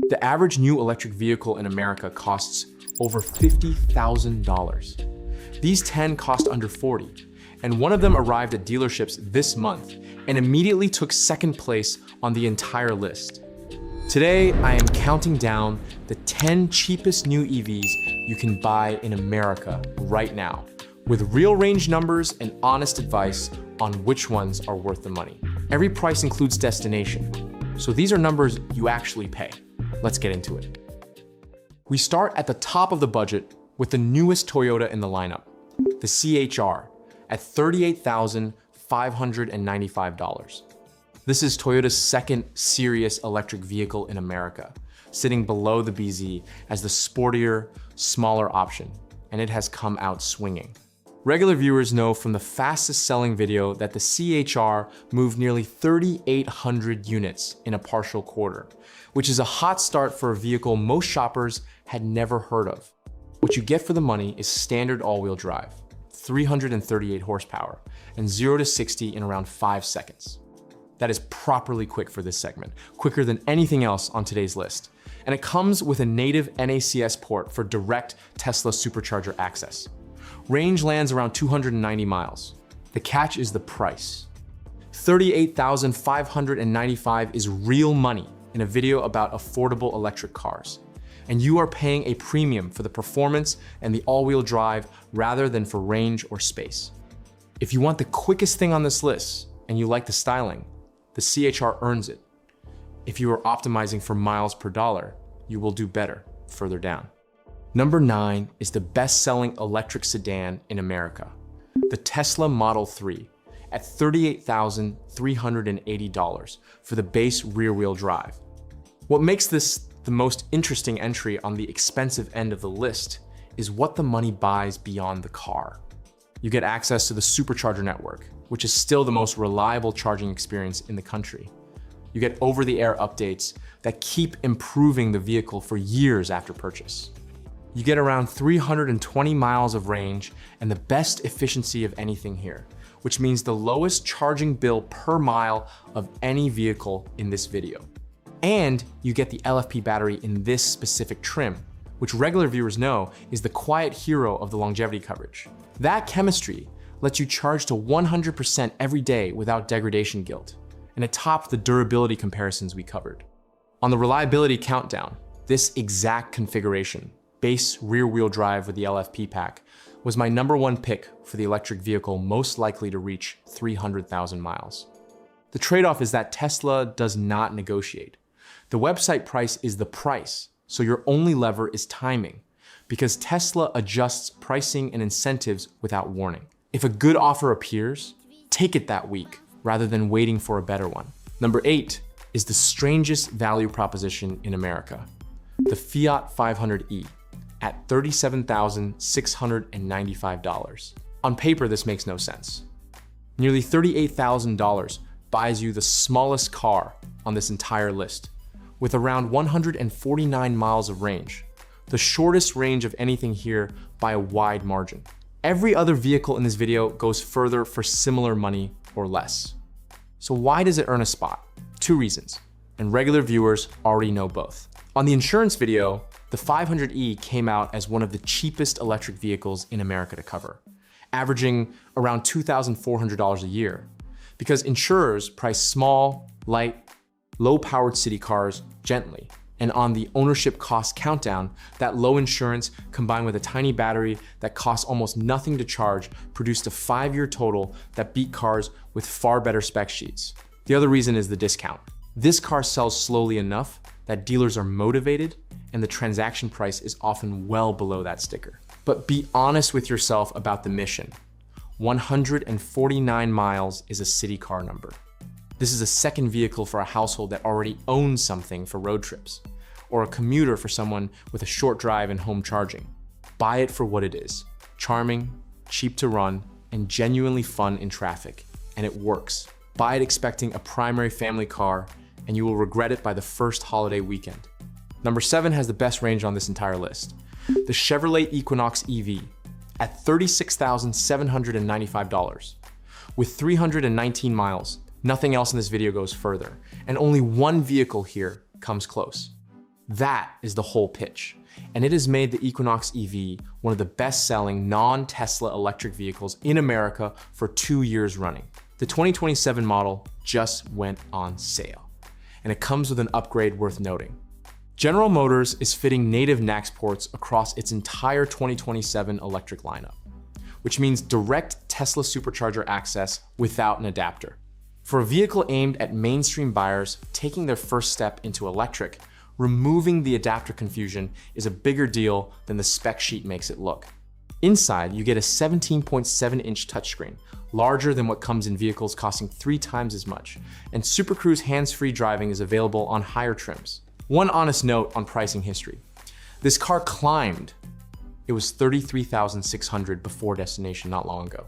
The average new electric vehicle in America costs over $50,000. These 10 cost under 40, and one of them arrived at dealerships this month and immediately took second place on the entire list. Today, I am counting down the 10 cheapest new EVs you can buy in America right now, with real range numbers and honest advice on which ones are worth the money. Every price includes destination, so these are numbers you actually pay. Let's get into it. We start at the top of the budget with the newest Toyota in the lineup, the CHR, at $38,595. This is Toyota's second serious electric vehicle in America, sitting below the BZ as the sportier, smaller option, and it has come out swinging. Regular viewers know from the fastest selling video that the CHR moved nearly 3,800 units in a partial quarter, which is a hot start for a vehicle most shoppers had never heard of. What you get for the money is standard all-wheel drive, 338 horsepower, and 0 to 60 in around 5 seconds. That is properly quick for this segment, quicker than anything else on today's list. And it comes with a native NACS port for direct Tesla supercharger access. Range lands around 290 miles. The catch is the price. $38,595 is real money in a video about affordable electric cars. And you are paying a premium for the performance and the all-wheel drive rather than for range or space. If you want the quickest thing on this list and you like the styling, the CHR earns it. If you are optimizing for miles per dollar, you will do better further down. Number 9 is the best-selling electric sedan in America, the Tesla Model 3, at $38,380 for the base rear-wheel drive. What makes this the most interesting entry on the expensive end of the list is what the money buys beyond the car. You get access to the supercharger network, which is still the most reliable charging experience in the country. You get over-the-air updates that keep improving the vehicle for years after purchase. You get around 320 miles of range and the best efficiency of anything here, which means the lowest charging bill per mile of any vehicle in this video. And you get the LFP battery in this specific trim, which regular viewers know is the quiet hero of the longevity coverage. That chemistry lets you charge to 100% every day without degradation guilt, and it topped the durability comparisons we covered. On the reliability countdown, this exact configuration, base rear-wheel drive with the LFP pack, was my #1 pick for the electric vehicle most likely to reach 300,000 miles. The trade-off is that Tesla does not negotiate. The website price is the price, so your only lever is timing, because Tesla adjusts pricing and incentives without warning. If a good offer appears, take it that week rather than waiting for a better one. Number 8 is the strangest value proposition in America, the Fiat 500e, at $37,695. On paper, this makes no sense. Nearly $38,000 buys you the smallest car on this entire list, with around 149 miles of range, the shortest range of anything here by a wide margin. Every other vehicle in this video goes further for similar money or less. So why does it earn a spot? 2 reasons, and regular viewers already know both. On the insurance video, the 500e came out as one of the cheapest electric vehicles in America to cover, averaging around $2,400 a year, because insurers price small, light, low-powered city cars gently. And on the ownership cost countdown, that low insurance combined with a tiny battery that costs almost nothing to charge produced a 5-year total that beat cars with far better spec sheets. The other reason is the discount. This car sells slowly enough that dealers are motivated and the transaction price is often well below that sticker. But be honest with yourself about the mission. 149 miles is a city car number. This is a second vehicle for a household that already owns something for road trips, or a commuter for someone with a short drive and home charging. Buy it for what it is: charming, cheap to run, and genuinely fun in traffic, and it works. Buy it expecting a primary family car, and you will regret it by the first holiday weekend. Number 7 has the best range on this entire list, the Chevrolet Equinox EV, at $36,795. With 319 miles, nothing else in this video goes further, and only one vehicle here comes close. That is the whole pitch, and it has made the Equinox EV one of the best-selling non-Tesla electric vehicles in America for 2 years running. The 2027 model just went on sale, and it comes with an upgrade worth noting. General Motors is fitting native NACS ports across its entire 2027 electric lineup, which means direct Tesla supercharger access without an adapter. For a vehicle aimed at mainstream buyers taking their first step into electric, removing the adapter confusion is a bigger deal than the spec sheet makes it look. Inside, you get a 17.7-inch touchscreen, larger than what comes in vehicles costing 3 times as much, and Super Cruise hands-free driving is available on higher trims. One honest note on pricing history. This car climbed. It was $33,600 before destination not long ago.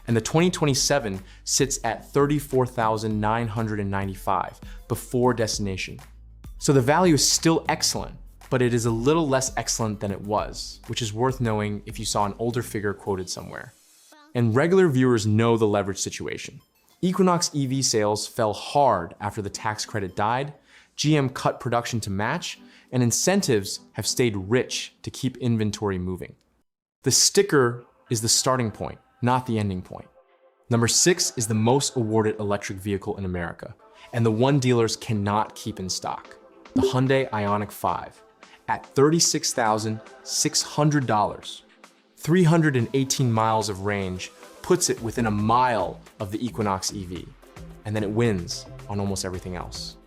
And the 2027 sits at $34,995 before destination. So the value is still excellent, but it is a little less excellent than it was, which is worth knowing if you saw an older figure quoted somewhere. And regular viewers know the leverage situation. Equinox EV sales fell hard after the tax credit died, GM cut production to match, and incentives have stayed rich to keep inventory moving. The sticker is the starting point, not the ending point. Number 6 is the most awarded electric vehicle in America, and the one dealers cannot keep in stock. The Hyundai Ioniq 5 at $36,600. 318 miles of range puts it within a mile of the Equinox EV, and then it wins on almost everything else.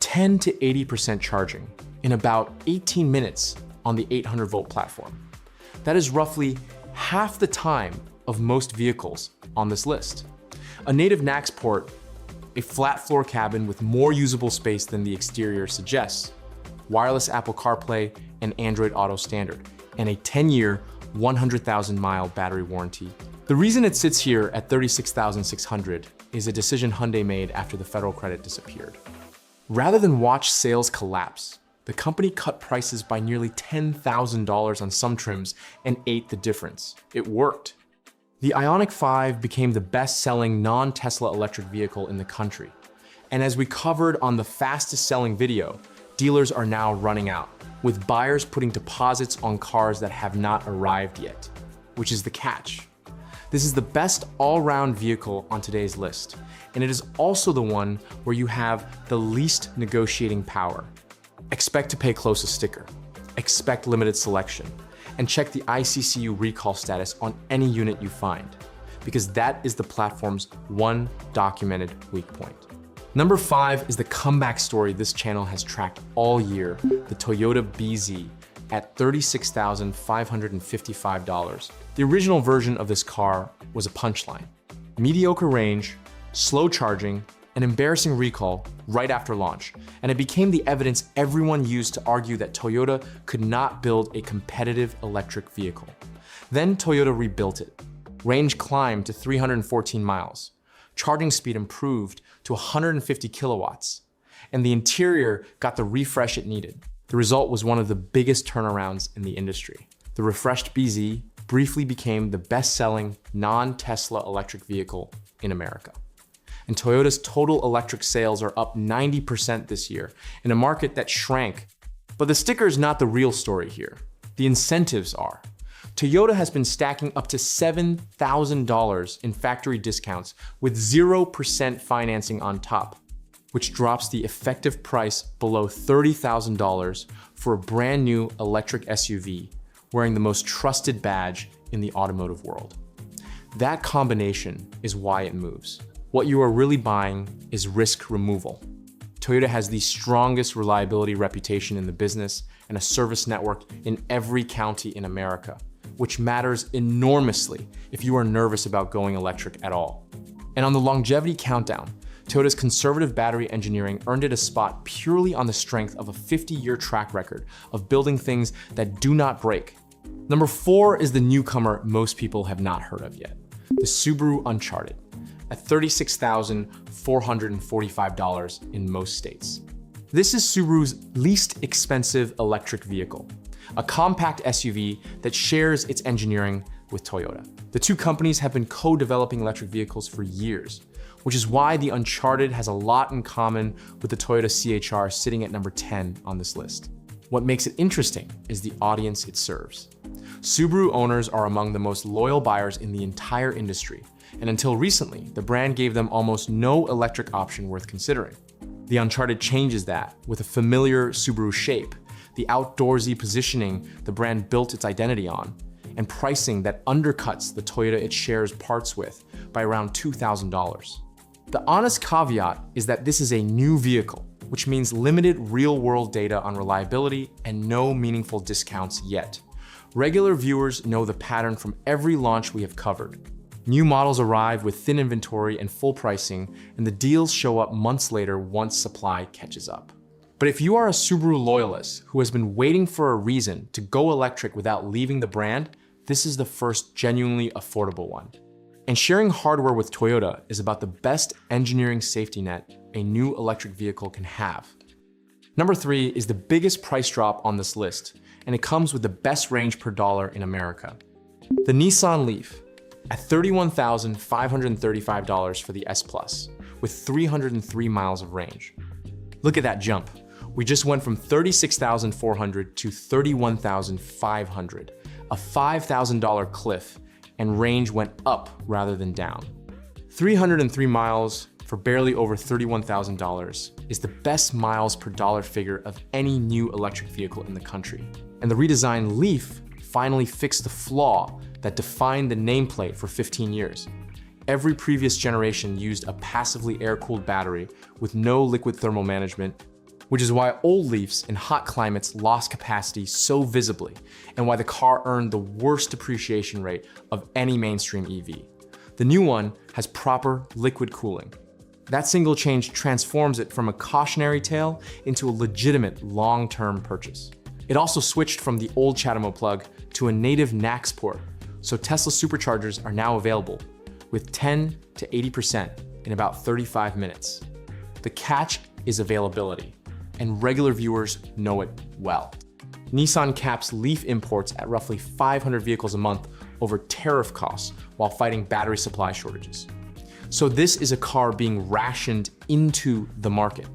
10 to 80% charging in about 18 minutes on the 800-volt platform. That is roughly half the time of most vehicles on this list. A native NACS port, a flat floor cabin with more usable space than the exterior suggests, wireless Apple CarPlay and Android Auto standard, and a 10-year, 100,000-mile battery warranty. The reason it sits here at $36,600 is a decision Hyundai made after the federal credit disappeared. Rather than watch sales collapse, the company cut prices by nearly $10,000 on some trims and ate the difference. It worked. The Ioniq 5 became the best-selling non-Tesla electric vehicle in the country. And as we covered on the fastest-selling video, dealers are now running out, with buyers putting deposits on cars that have not arrived yet, which is the catch. This is the best all-round vehicle on today's list, and it is also the one where you have the least negotiating power. Expect to pay close a sticker, expect limited selection, and check the ICCU recall status on any unit you find, because that is the platform's one documented weak point. Number 5 is the comeback story this channel has tracked all year, the Toyota BZ at $36,555. The original version of this car was a punchline. Mediocre range, slow charging, an embarrassing recall right after launch, and it became the evidence everyone used to argue that Toyota could not build a competitive electric vehicle. Then Toyota rebuilt it. Range climbed to 314 miles. Charging speed improved to 150 kilowatts, and the interior got the refresh it needed. The result was one of the biggest turnarounds in the industry. The refreshed BZ briefly became the best-selling non-Tesla electric vehicle in America. And Toyota's total electric sales are up 90% this year in a market that shrank. But the sticker is not the real story here. The incentives are. Toyota has been stacking up to $7,000 in factory discounts with 0% financing on top, which drops the effective price below $30,000 for a brand new electric SUV wearing the most trusted badge in the automotive world. That combination is why it moves. What you are really buying is risk removal. Toyota has the strongest reliability reputation in the business and a service network in every county in America, which matters enormously if you are nervous about going electric at all. And on the longevity countdown, Toyota's conservative battery engineering earned it a spot purely on the strength of a 50-year track record of building things that do not break. Number 4 is the newcomer most people have not heard of yet, the Subaru Uncharted, at $36,445 in most states. This is Subaru's least expensive electric vehicle, a compact SUV that shares its engineering with Toyota. The two companies have been co-developing electric vehicles for years, which is why the Uncharted has a lot in common with the Toyota CHR sitting at number 10 on this list. What makes it interesting is the audience it serves. Subaru owners are among the most loyal buyers in the entire industry, and until recently, the brand gave them almost no electric option worth considering. The Uncharted changes that with a familiar Subaru shape, the outdoorsy positioning the brand built its identity on, and pricing that undercuts the Toyota it shares parts with by around $2,000. The honest caveat is that this is a new vehicle, which means limited real-world data on reliability and no meaningful discounts yet. Regular viewers know the pattern from every launch we have covered. New models arrive with thin inventory and full pricing, and the deals show up months later once supply catches up. But if you are a Subaru loyalist who has been waiting for a reason to go electric without leaving the brand, this is the first genuinely affordable one. And sharing hardware with Toyota is about the best engineering safety net a new electric vehicle can have. Number 3 is the biggest price drop on this list, and it comes with the best range per dollar in America. The Nissan Leaf, at $31,535 for the S Plus, with 303 miles of range. Look at that jump. We just went from $36,400 to $31,500, a $5,000 cliff, and range went up rather than down. 303 miles for barely over $31,000 is the best miles per dollar figure of any new electric vehicle in the country. And the redesigned Leaf finally fixed the flaw that defined the nameplate for 15 years. Every previous generation used a passively air-cooled battery with no liquid thermal management, which is why old Leafs in hot climates lost capacity so visibly, and why the car earned the worst depreciation rate of any mainstream EV. The new one has proper liquid cooling. That single change transforms it from a cautionary tale into a legitimate long-term purchase. It also switched from the old CHAdeMO plug to a native NACS port, so Tesla superchargers are now available with 10 to 80% in about 35 minutes. The catch is availability, and regular viewers know it well. Nissan caps Leaf imports at roughly 500 vehicles a month over tariff costs while fighting battery supply shortages. So this is a car being rationed into the market.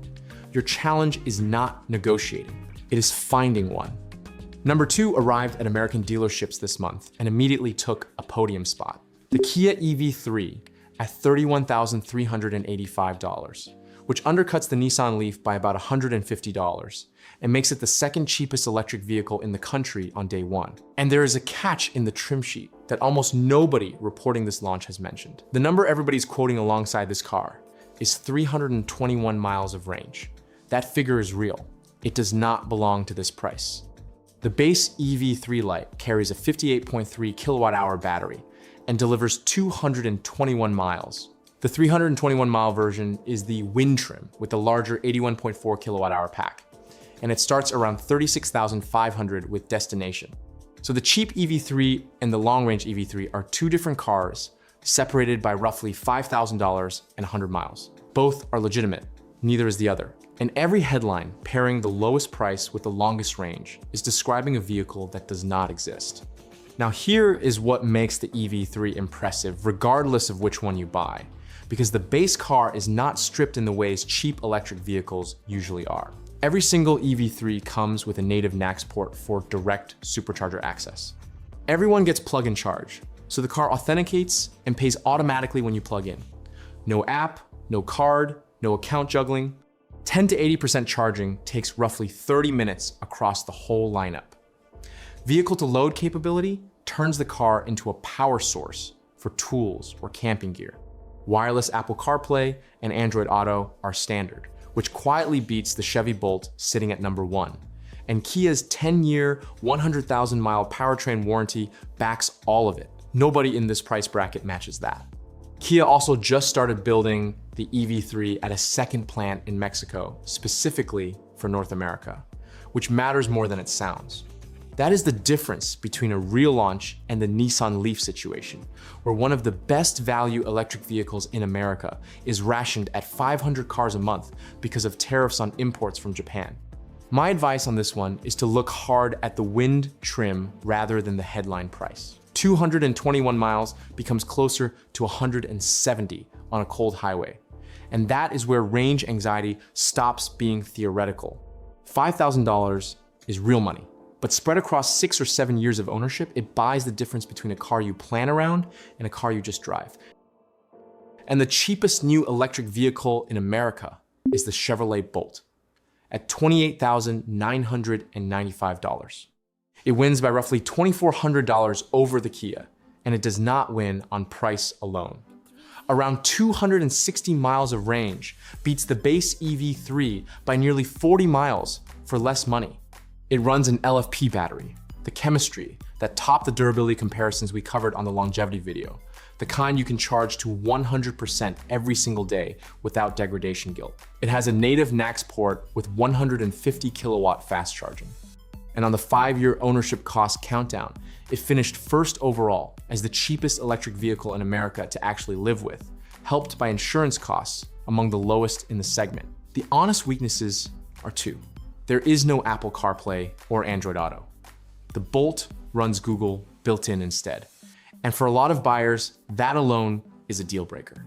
Your challenge is not negotiating, it is finding one. Number 2 arrived at American dealerships this month and immediately took a podium spot. The Kia EV3 at $31,385, which undercuts the Nissan Leaf by about $150 and makes it the second cheapest electric vehicle in the country on day one. And there is a catch in the trim sheet that almost nobody reporting this launch has mentioned. The number everybody's quoting alongside this car is 321 miles of range. That figure is real. It does not belong to this price. The base EV3 Lite carries a 58.3 kilowatt-hour battery and delivers 221 miles. The 321-mile version is the Wind trim with the larger 81.4 kilowatt-hour pack, and it starts around $36,500 with Destination. So the cheap EV3 and the long-range EV3 are two different cars separated by roughly $5,000 and 100 miles. Both are legitimate, neither is the other. And every headline pairing the lowest price with the longest range is describing a vehicle that does not exist. Now here is what makes the EV3 impressive regardless of which one you buy, because the base car is not stripped in the ways cheap electric vehicles usually are. Every single EV3 comes with a native NACS port for direct supercharger access. Everyone gets plug and charge, so the car authenticates and pays automatically when you plug in. No app, no card, no account juggling. 10 to 80% charging takes roughly 30 minutes across the whole lineup. Vehicle to load capability turns the car into a power source for tools or camping gear. Wireless Apple CarPlay and Android Auto are standard, which quietly beats the Chevy Bolt sitting at number 1. And Kia's 10-year, 100,000-mile powertrain warranty backs all of it. Nobody in this price bracket matches that. Kia also just started building the EV3 at a second plant in Mexico, specifically for North America, which matters more than it sounds. That is the difference between a real launch and the Nissan Leaf situation, where one of the best value electric vehicles in America is rationed at 500 cars a month because of tariffs on imports from Japan. My advice on this one is to look hard at the Wind trim rather than the headline price. 221 miles becomes closer to 170 on a cold highway. And that is where range anxiety stops being theoretical. $5,000 is real money. But spread across 6 or 7 years of ownership, it buys the difference between a car you plan around and a car you just drive. And the cheapest new electric vehicle in America is the Chevrolet Bolt at $28,995. It wins by roughly $2,400 over the Kia, and it does not win on price alone. Around 260 miles of range beats the base EV3 by nearly 40 miles for less money. It runs an LFP battery, the chemistry that topped the durability comparisons we covered on the longevity video, the kind you can charge to 100% every single day without degradation guilt. It has a native NACS port with 150 kilowatt fast charging. And on the 5-year ownership cost countdown, it finished first overall as the cheapest electric vehicle in America to actually live with, helped by insurance costs among the lowest in the segment. The honest weaknesses are 2. There is no Apple CarPlay or Android Auto. The Bolt runs Google built-in instead. And for a lot of buyers, that alone is a deal breaker.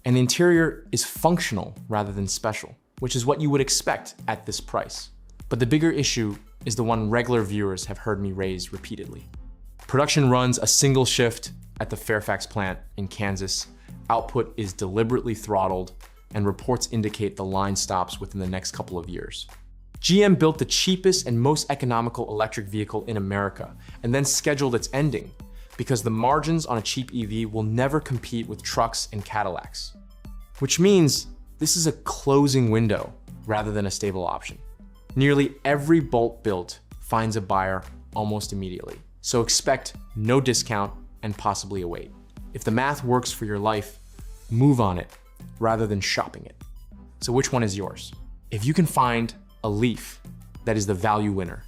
And the interior is functional rather than special, which is what you would expect at this price. But the bigger issue is the one regular viewers have heard me raise repeatedly. Production runs a single shift at the Fairfax plant in Kansas. Output is deliberately throttled, and reports indicate the line stops within the next couple of years. GM built the cheapest and most economical electric vehicle in America, and then scheduled its ending, because the margins on a cheap EV will never compete with trucks and Cadillacs. Which means this is a closing window rather than a stable option. Nearly every Bolt built finds a buyer almost immediately, so expect no discount and possibly a wait. If the math works for your life, move on it rather than shopping it. So which one is yours? If you can find a Leaf that is the value winner,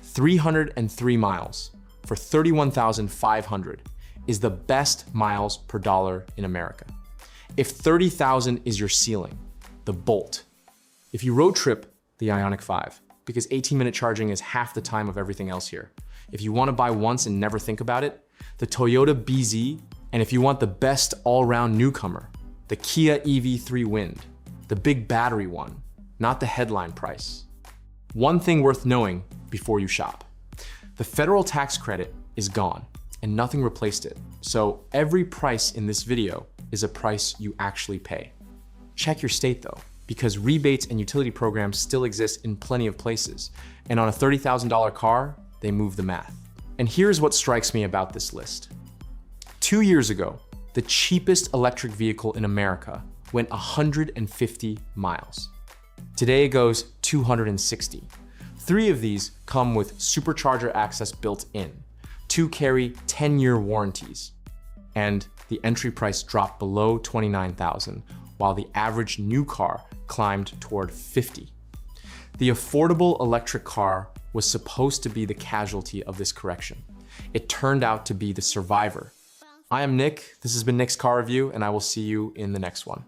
303 miles for $31,500 is the best miles per dollar in America. If 30,000 is your ceiling, the Bolt. If you road trip, the Ioniq 5, because 18-minute charging is half the time of everything else here. If you want to buy once and never think about it, the Toyota BZ, and if you want the best all-round newcomer, the Kia EV3 Wind, the big battery one, not the headline price. One thing worth knowing before you shop. The federal tax credit is gone and nothing replaced it. So every price in this video is a price you actually pay. Check your state though, because rebates and utility programs still exist in plenty of places. And on a $30,000 car, they move the math. And here's what strikes me about this list. 2 years ago, the cheapest electric vehicle in America went 150 miles. Today it goes 260. 3 of these come with supercharger access built in. 2 carry 10-year warranties. And the entry price dropped below $29,000, while the average new car climbed toward $50,000. The affordable electric car was supposed to be the casualty of this correction. It turned out to be the survivor. I am Nick, this has been Nick's Car Review, and I will see you in the next one.